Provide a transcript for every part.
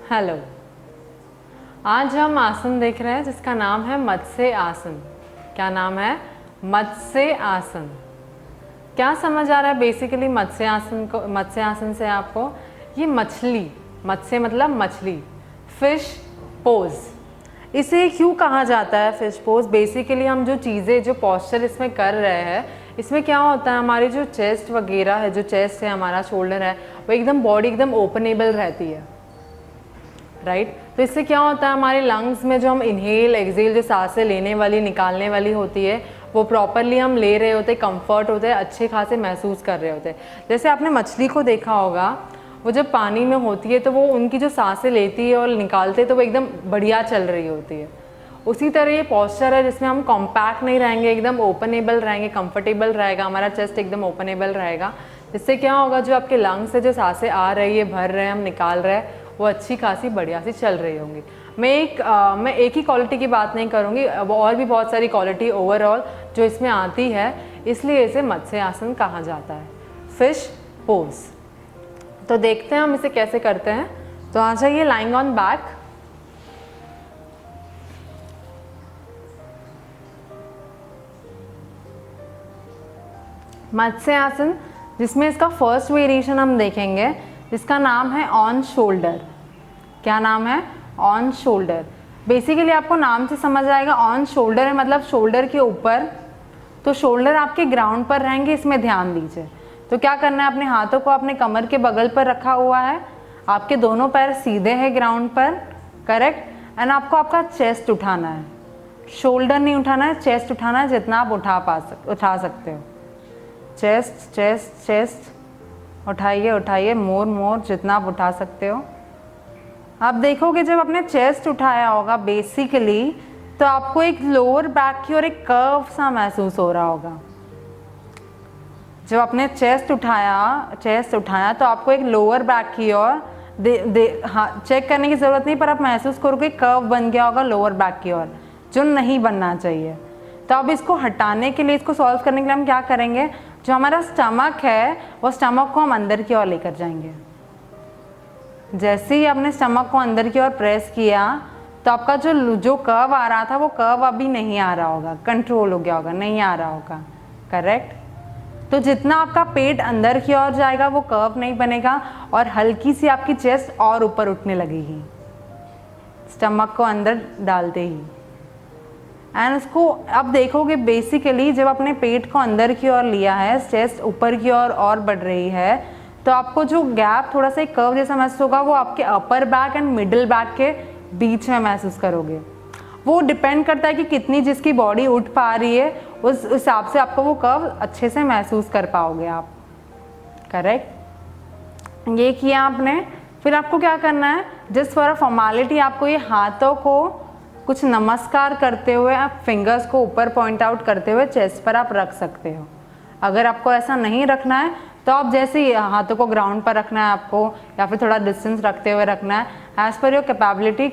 Hello. आज हम आसन देख रहे हैं जिसका नाम है मत्स्य आसन। क्या नाम है? मत्स्य आसन। क्या समझ आ रहा है बेसिकली मत्स्य आसन से आपको? ये मछली, मत्स्य मतलब मछली, फिश पोज। इसे क्यों कहा जाता है फिश पोज? बेसिकली हम जो चीज़ें, जो पोस्चर इसमें कर रहे हैं, इसमें क्या होता है, हमारी जो चेस्ट वगैरह है, जो चेस्ट है, हमारा शोल्डर है, वो एकदम बॉडी एकदम ओपनेबल रहती है, राइट। तो इससे क्या होता है, हमारे लंग्स में जो हम इनहेल एक्सेल, जो सांसें लेने वाली निकालने वाली होती है, वो प्रॉपरली हम ले रहे होते, कंफर्ट होते हैं, अच्छे खासे महसूस कर रहे होते हैं। जैसे आपने मछली को देखा होगा, वो जब पानी में होती है तो वो उनकी जो सांसें लेती है और निकालते हैं तो वो एकदम बढ़िया चल रही होती है। उसी तरह ये पॉस्चर है जिसमें हम कॉम्पैक्ट नहीं रहेंगे, एकदम ओपनेबल रहेंगे, कंफर्टेबल रहेगा, हमारा चेस्ट एकदम ओपनेबल रहेगा। जिससे क्या होगा, जो आपके लंग्स से जो सांसें आ रही है, भर रहे हैं, हम निकाल रहे हैं, वो अच्छी खासी बढ़िया सी चल रही होंगी। मैं एक ही क्वालिटी की बात नहीं करूँगी, और भी बहुत सारी क्वालिटी ओवरऑल जो इसमें आती है, इसलिए इसे मत्स्य आसन कहा जाता है, फिश पोज। तो देखते हैं हम इसे कैसे करते हैं। तो आ जाइए, लाइंग ऑन बैक। मत्स्य आसन, जिसमें इसका फर्स्ट वेरिएशन हम देखेंगे, जिसका नाम है ऑन शोल्डर। क्या नाम है? On shoulder. बेसिकली आपको नाम से समझ आएगा, ऑन शोल्डर है मतलब शोल्डर के ऊपर। तो शोल्डर आपके ग्राउंड पर रहेंगे, इसमें ध्यान दीजिए। तो क्या करना है, अपने हाथों को अपने कमर के बगल पर रखा हुआ है, आपके दोनों पैर सीधे हैं ग्राउंड पर, करेक्ट। एंड आपको आपका चेस्ट उठाना है, शोल्डर नहीं उठाना है, चेस्ट उठाना है, जितना आप उठा सकते हो। चेस्ट चेस्ट चेस्ट उठाइए उठाइए, मोर जितना आप उठा सकते हो। आप देखोगे जब आपने चेस्ट उठाया होगा बेसिकली, तो आपको एक लोअर बैक की ओर एक कर्व सा महसूस हो रहा होगा। जब आपने चेस्ट उठाया तो आपको एक लोअर बैक की ओर हाँ, चेक करने की ज़रूरत नहीं, पर आप महसूस करोगे कर्व बन गया होगा लोअर बैक की ओर, जो नहीं बनना चाहिए। तो अब इसको हटाने के लिए, इसको सॉल्व करने के लिए हम क्या करेंगे, जो हमारा स्टमक है, वो स्टमक को हम अंदर की ओर लेकर जाएंगे। जैसे ही आपने स्टमक को अंदर की ओर प्रेस किया, तो आपका जो कर्व आ रहा था, वो कर्व अभी नहीं आ रहा होगा, कंट्रोल हो गया होगा, नहीं आ रहा होगा, करेक्ट। तो जितना आपका पेट अंदर की ओर जाएगा, वो कर्व नहीं बनेगा, और हल्की सी आपकी चेस्ट और ऊपर उठने लगेगी स्टमक को अंदर डालते ही। एंड उसको अब देखोगे बेसिकली, जब आपने पेट को अंदर की ओर लिया है, चेस्ट ऊपर की ओर और बढ़ रही है, तो आपको जो गैप थोड़ा सा एक कर्व जैसा महसूस होगा, वो आपके upper back and middle back के बीच में महसूस करोगे। वो डिपेंड करता है कि कितनी जिसकी बॉडी उठ पा रही है, उस हिसाब से आपको वो कर्व अच्छे से महसूस कर पाओगे आप, करेक्ट। ये किया आपने, फिर आपको क्या करना है, जस्ट फॉर अ फॉर्मेलिटी, आपको ये हाथों को कुछ नमस्कार करते हुए, आप फिंगर्स को ऊपर पॉइंट आउट करते हुए चेस्ट पर आप रख सकते हो। अगर आपको ऐसा नहीं रखना है, तो आप जैसे ही हाथों को ग्राउंड पर रखना है आपको, या फिर थोड़ा डिस्टेंस रखते हुए रखना है, as per your capability,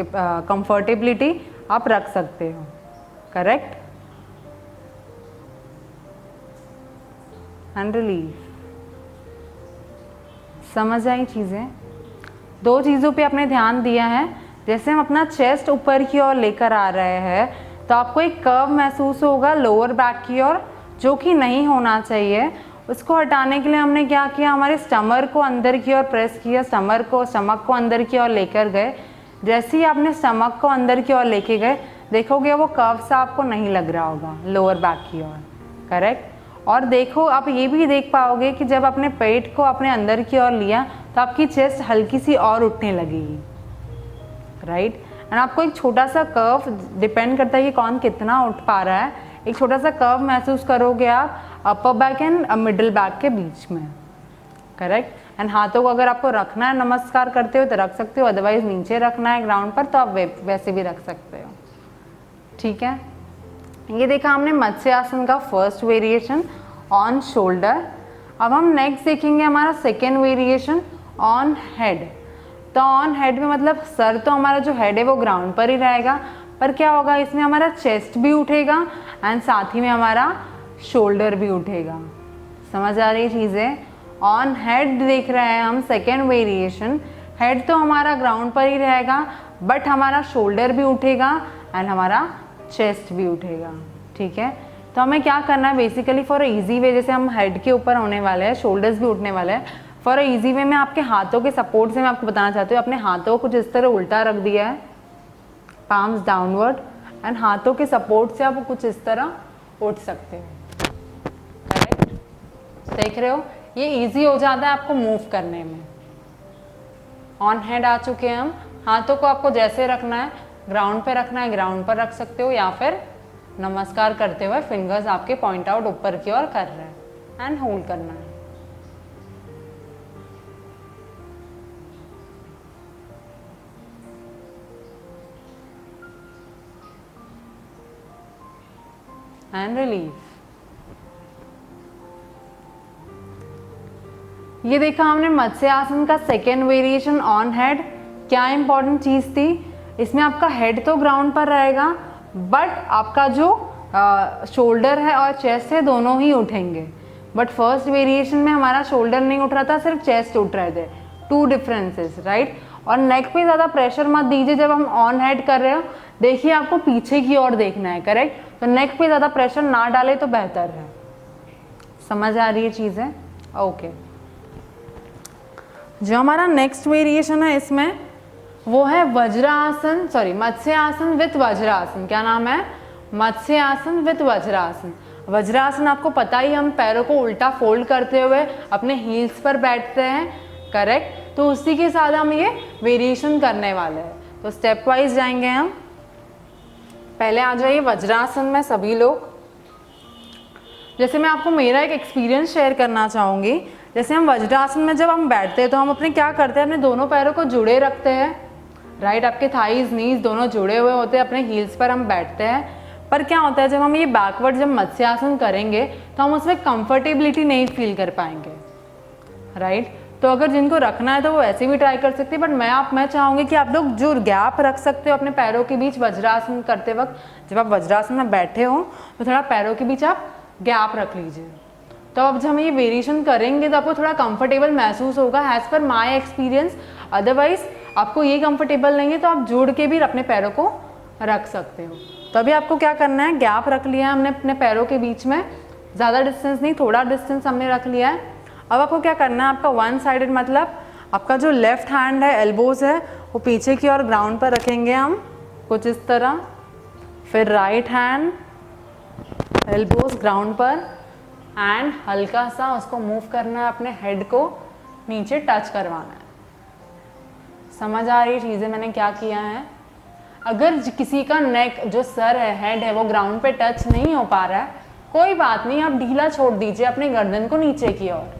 comfortability आप रख सकते हो, करेक्ट। And relieve. समझ आई चीज़ें? दो चीज़ों पे आपने ध्यान दिया है। जैसे हम अपना चेस्ट ऊपर की ओर लेकर आ रहे हैं, तो आपको एक कर्व महसूस होगा लोअर बैक की ओर, जो कि नहीं होना चाहिए। उसको हटाने के लिए हमने क्या किया, हमारे स्टमक को अंदर की ओर प्रेस किया, स्टमक को अंदर की ओर लेकर गए। जैसे ही आपने स्टमक को अंदर की ओर लेके गए, देखोगे वो कर्व सा आपको नहीं लग रहा होगा लोअर बैक की ओर, करेक्ट। और देखो, आप ये भी देख पाओगे कि जब आपने पेट को अपने अंदर की ओर लिया, तो आपकी चेस्ट हल्की सी और उठने लगेगी, राइट। एंड आपको एक छोटा सा कर्व, डिपेंड करता है कि कौन कितना उठ पा रहा है, एक छोटा सा कर्व महसूस करोगे आप upper back and middle back के बीच में, करेक्ट। एंड हाथों को अगर आपको रखना है नमस्कार करते हो तो रख सकते हो, अदरवाइज नीचे रखना है ग्राउंड पर, तो आप वैसे भी रख सकते हो, ठीक है। ये देखा हमने मत्स्य आसन का फर्स्ट वेरिएशन ऑन शोल्डर। अब हम नेक्स्ट देखेंगे हमारा सेकेंड वेरिएशन ऑन हेड। तो ऑन हेड में मतलब सर, तो हमारा जो हेड है वो ग्राउंड पर ही रहेगा, पर क्या होगा, इसमें हमारा चेस्ट भी उठेगा एंड साथ ही में हमारा शोल्डर भी उठेगा। समझ आ रही चीज़ें? ऑन हेड देख रहे हैं हम सेकेंड वेरिएशन। हेड तो हमारा ग्राउंड पर ही रहेगा, बट हमारा शोल्डर भी उठेगा एंड हमारा चेस्ट भी उठेगा, ठीक है। तो हमें क्या करना है बेसिकली फॉर इजी वे, जैसे हम हेड के ऊपर होने वाले हैं, शोल्डर्स भी उठने वाले हैं, फॉर इजी वे में आपके हाथों के सपोर्ट से मैं आपको बताना चाहती हूँ, अपने हाथों को कुछ इस तरह उल्टा रख दिया है, पाम्स डाउनवर्ड, एंड हाथों के सपोर्ट से आप कुछ इस तरह उठ सकते हो, करेक्ट। देख रहे हो, ये इजी हो जाता है आपको मूव करने में। ऑन हेड आ चुके हैं हम। हाथों को आपको जैसे रखना है, ग्राउंड पे रखना है, ग्राउंड पर रख सकते हो, या फिर नमस्कार करते हुए फिंगर्स आपके पॉइंट आउट ऊपर की ओर कर रहे हैं एंड होल्ड करना है। And relieve. ये देखा हमने मत्स्य आसन का सेकेंड वेरिएशन ऑन हेड। क्या इंपॉर्टेंट चीज थी इसमें, आपका हेड तो ग्राउंड पर रहेगा, बट आपका जो शोल्डर है और चेस्ट है दोनों ही उठेंगे। बट फर्स्ट वेरिएशन में हमारा शोल्डर नहीं उठ रहा था, सिर्फ चेस्ट उठ रहे थे। Two differences, right. और नेक पे ज़्यादा प्रेशर मत दीजिए जब हम ऑन हेड कर रहे हो। देखिए आपको पीछे की ओर देखना है, करेक्ट। तो नेक पे ज़्यादा प्रेशर ना डाले तो बेहतर है। समझ आ रही है चीज़ें? ओके। जो हमारा नेक्स्ट वेरिएशन है इसमें वो है वज्रासन, सॉरी मत्स्य आसन विथ वज्रासन। क्या नाम है? मत्स्य आसन विथ वज्रासन। वज्रासन आपको पता ही, हम पैरों को उल्टा फोल्ड करते हुए अपने हील्स पर बैठते हैं, करेक्ट। तो उसी के साथ हम ये वेरिएशन करने वाले हैं। तो स्टेप वाइज जाएंगे हम। पहले आ जाइए वज्रासन में सभी लोग। जैसे मैं आपको मेरा एक एक्सपीरियंस शेयर करना चाहूँगी। जैसे हम वज्रासन में जब हम बैठते हैं तो हम अपने क्या करते हैं, अपने दोनों पैरों को जुड़े रखते हैं, राइट। आपके थाइज नीज दोनों जुड़े हुए होते हैं, अपने हील्स पर हम बैठते हैं। पर क्या होता है जब हम ये बैकवर्ड जब मत्स्यासन करेंगे तो हम उसमें कंफर्टेबिलिटी नहीं फील कर पाएंगे, राइट। तो अगर जिनको रखना है तो वो ऐसे भी ट्राई कर सकते हैं, बट मैं चाहूँगी कि आप लोग जो गैप रख सकते हो अपने पैरों के बीच वज्रासन करते वक्त, जब आप वज्रासन में बैठे हो तो थोड़ा पैरों के बीच आप गैप रख लीजिए। तो अब जब हम ये वेरिएशन करेंगे तो आपको थोड़ा कंफर्टेबल महसूस होगा, as per my experience. Otherwise आपको ये कंफर्टेबल नहीं है तो आप जोड़ के भी अपने पैरों को रख सकते हो। तो अभी आपको क्या करना है, गैप रख लिया है हमने अपने पैरों के बीच में, ज़्यादा डिस्टेंस नहीं, थोड़ा डिस्टेंस हमने रख लिया है। अब आपको क्या करना है, आपका वन साइडेड मतलब आपका जो लेफ्ट हैंड है, एल्बोज है, वो पीछे की ओर ग्राउंड पर रखेंगे हम कुछ इस तरह। फिर राइट हैंड, एल्बोज ग्राउंड पर, एंड हल्का सा उसको मूव करना है, अपने हेड को नीचे टच करवाना है। समझ आ रही है चीज़ें मैंने क्या किया है? अगर किसी का नेक जो सर है, हेड है, वो ग्राउंड पे टच नहीं हो पा रहा है, कोई बात नहीं, आप ढीला छोड़ दीजिए अपने गर्दन को नीचे की ओर।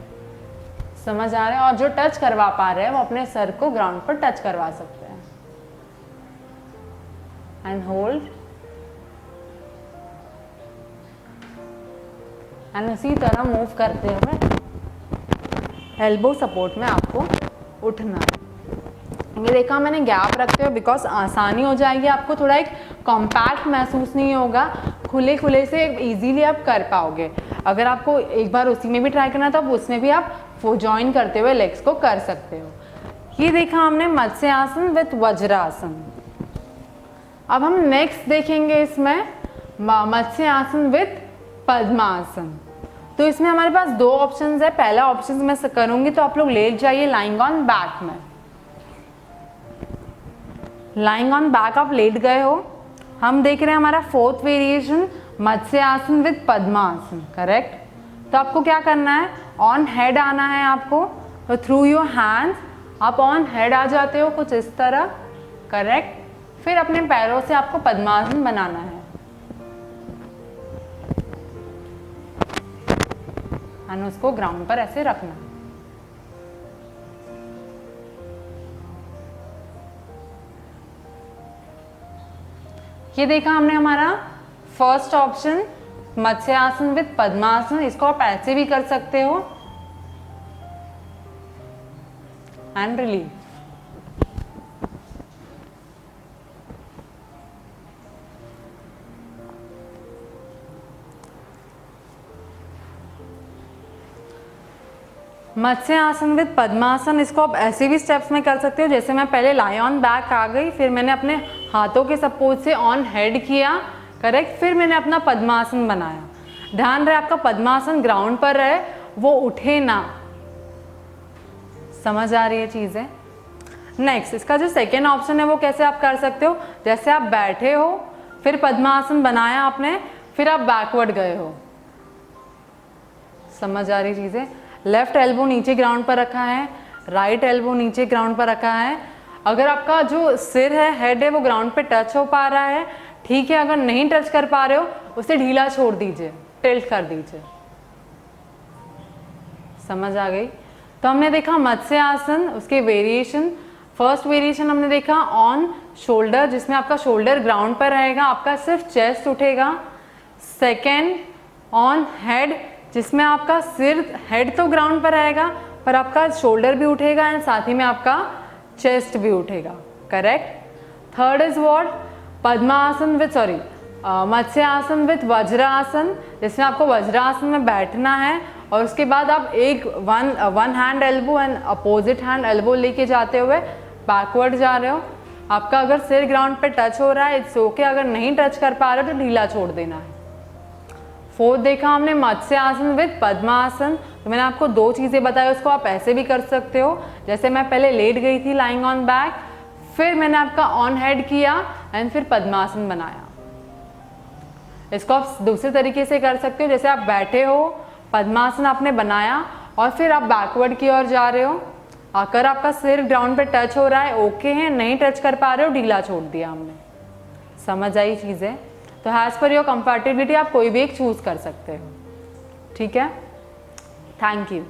समझ आ रहा है? और जो टच करवा पा रहे हैं वो अपने सर को ग्राउंड पर टच करवा सकते हैं। एंड होल्ड, एंड उसी तरह मूव करते हुए एल्बो सपोर्ट में आपको उठना है। ये देखा मैंने गैप रखते हुए, बिकॉज आसानी हो जाएगी, आपको थोड़ा एक कॉम्पैक्ट महसूस नहीं होगा, खुले खुले से इजीली आप कर पाओगे। अगर आपको एक बार उसी में भी ट्राई करना तो उसमें भी आप ज्वाइन करते हुए लेग्स को कर सकते हो। ये देखा हमने मत्स्य आसन विथ वज्रासन। अब हम नेक्स्ट देखेंगे इसमें मत्स्य आसन विथ पद्मासन। तो इसमें हमारे पास दो ऑप्शंस है। पहला ऑप्शन मैं करूंगी तो आप लोग लेट जाइए लाइंग ऑन बैक में। लाइंग ऑन बैक आप लेट गए हो। हम देख रहे हैं हमारा फोर्थ वेरिएशन मत्स्य आसन विथ पद्मासन, करेक्ट। तो आपको क्या करना है, ऑन हेड आना है आपको। तो थ्रू योर हैंड्स आप ऑन हेड आ जाते हो कुछ इस तरह, करेक्ट। फिर अपने पैरों से आपको पद्मासन बनाना है, और उसको ग्राउंड पर ऐसे रखना है। ये देखा हमने हमारा फर्स्ट ऑप्शन मत्स्य आसन विथ पद्मासन। इसको आप ऐसे भी कर सकते हो, and relieve. Matsya asana with पद्मासन, इसको आप ऐसे भी स्टेप्स में कर सकते हो, जैसे मैं पहले लाई ऑन बैक आ गई, फिर मैंने अपने हाथों के सपोर्ट से ऑन हेड किया, करेक्ट, फिर मैंने अपना पद्मासन बनाया। ध्यान रहे आपका पद्मासन ग्राउंड पर रहे, वो उठे ना। समझ आ रही है चीज़ें? नेक्स्ट, इसका जो सेकेंड ऑप्शन है वो कैसे आप कर सकते हो, जैसे आप बैठे हो, फिर पद्मासन बनाया आपने, फिर आप बैकवर्ड गए हो। समझ आ रही चीज़ें? लेफ्ट एल्बो नीचे ग्राउंड पर रखा है, राइट एल्बो नीचे ग्राउंड पर रखा है। अगर आपका जो सिर है, हेड है, वो ग्राउंड पे टच हो पा रहा है, ठीक है। अगर नहीं टच कर पा रहे हो, उसे ढीला छोड़ दीजिए, टिल्ट कर दीजिए। समझ आ गई? तो हमने देखा मत्स्य आसन, उसके वेरिएशन। फर्स्ट वेरिएशन हमने देखा ऑन शोल्डर, जिसमें आपका शोल्डर ग्राउंड पर रहेगा, आपका सिर्फ चेस्ट उठेगा। सेकेंड ऑन हेड, जिसमें आपका सिर, हेड तो ग्राउंड पर रहेगा पर आपका शोल्डर भी उठेगा एंड साथ ही में आपका चेस्ट भी उठेगा, correct. Third is what, padmasana with sorry matsya asana with vajrasana, जिसमें आपको वज्रासन में बैठना है और उसके बाद आप एक one hand elbow and opposite hand elbow लेके जाते हुए बैकवर्ड जा रहे हो। आपका अगर सिर ग्राउंड पे टच हो रहा है इट्स ओके, अगर नहीं टच कर पा रहे हो तो ढीला छोड़ देना है। फोर्थ देखा हमने मत्स्य आसन विद पद्मासन, तो मैंने आपको दो चीज़ें बताई, उसको आप ऐसे भी कर सकते हो, जैसे मैं पहले लेट गई थी लाइंग ऑन बैक, फिर मैंने आपका ऑन हेड किया एंड फिर पद्मासन बनाया। इसको आप दूसरे तरीके से कर सकते हो, जैसे आप बैठे हो, पद्मासन आपने बनाया और फिर आप बैकवर्ड की ओर जा रहे हो। अगर आपका सिर ग्राउंड पे टच हो रहा है ओके है, नहीं टच कर पा रहे हो ढीला छोड़ दिया हमने। समझ आई चीज़ें? तो हैज़ पर योर कंफर्टेबिलिटी आप कोई भी एक चूज़ कर सकते हो, ठीक है। Thank you.